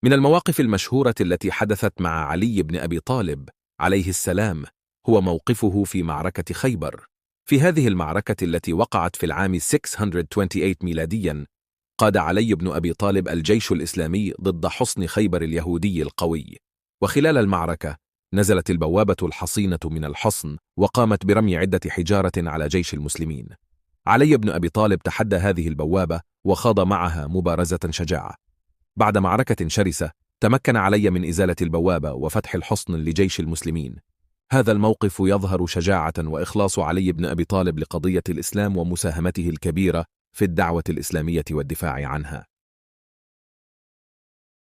من المواقف المشهورة التي حدثت مع علي بن أبي طالب عليه السلام هو موقفه في معركة خيبر. في هذه المعركة التي وقعت في العام 628 ميلادياً، قاد علي بن أبي طالب الجيش الإسلامي ضد حصن خيبر اليهودي القوي، وخلال المعركة نزلت البوابة الحصينة من الحصن وقامت برمي عدة حجارة على جيش المسلمين. علي بن أبي طالب تحدى هذه البوابة وخاض معها مبارزة شجاعة. بعد معركة شرسة تمكن علي من إزالة البوابة وفتح الحصن لجيش المسلمين. هذا الموقف يظهر شجاعة وإخلاص علي بن أبي طالب لقضية الإسلام ومساهمته الكبيرة في الدعوة الإسلامية والدفاع عنها.